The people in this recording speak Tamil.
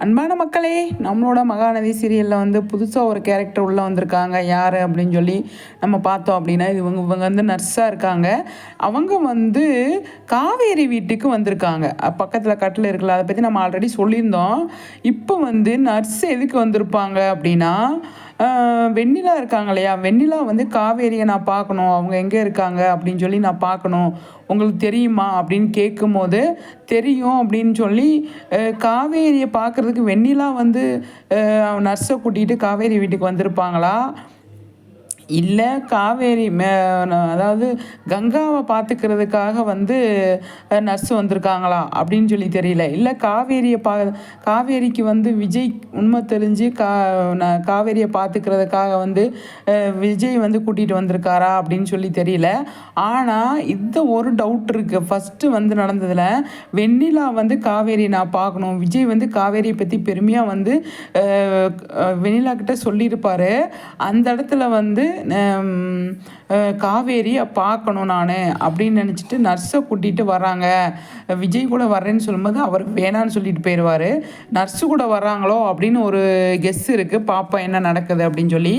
அன்பான மக்களே, நம்மளோட மகாநதி சீரியலில் வந்து புதுசாக ஒரு கேரக்டர் உள்ளே வந்திருக்காங்க. யார் அப்படின்னு சொல்லி நம்ம பார்த்தோம் அப்படின்னா, இவங்க வந்து நர்ஸாக இருக்காங்க. அவங்க வந்து காவேரி வீட்டுக்கு வந்திருக்காங்க. பக்கத்தில் கட்டில் இருக்குல்ல, அதை பற்றி நம்ம ஆல்ரெடி சொல்லியிருந்தோம். இப்போ வந்து நர்ஸ் எதுக்கு வந்திருப்பாங்க அப்படின்னா, வெண்ணிலா இருக்காங்க இல்லையா, வெண்ணிலா வந்து காவேரியை நான் பார்க்கணும், அவங்க எங்கே இருக்காங்க அப்படின்னு சொல்லி நான் பார்க்கணும், உங்களுக்கு தெரியுமா அப்படின்னு கேட்கும்போது, தெரியும் அப்படின்னு சொல்லி காவேரியை பார்க்குறதுக்கு வெண்ணிலா வந்து நர்ஸை கூட்டிகிட்டு காவேரி வீட்டுக்கு வந்திருப்பாங்களா, இல்லை காவேரி அதாவது கங்காவை பார்த்துக்கிறதுக்காக வந்து நர்ஸ் வந்திருக்காங்களா அப்படின்னு சொல்லி தெரியல. இல்லை காவேரிக்கு வந்து விஜய் உண்மை தெரிஞ்சு காவேரியை பார்த்துக்கிறதுக்காக வந்து விஜய் வந்து கூட்டிகிட்டு வந்திருக்காரா அப்படின்னு சொல்லி தெரியல. ஆனால் இந்த ஒரு டவுட் இருக்குது. ஃபஸ்ட்டு வந்து நடந்ததில் வெண்ணிலா வந்து காவேரி நான் பார்க்கணும், விஜய் வந்து காவேரியை பற்றி பெருமையாக வந்து வெண்ணிலா கிட்ட சொல்லியிருப்பார். அந்த இடத்துல வந்து காவேரியை பார்க்கணும் நான் அப்படின்னு நினச்சிட்டு நர்ஸை கூட்டிகிட்டு வராங்க. விஜய் கூட வர்றேன்னு சொல்லும்போது அவர் வேணான்னு சொல்லிட்டு போயிடுவார். நர்ஸு கூட வர்றாங்களோ அப்படின்னு ஒரு கெஸ் இருக்குது. பாப்பா என்ன நடக்குது அப்படின்னு சொல்லி.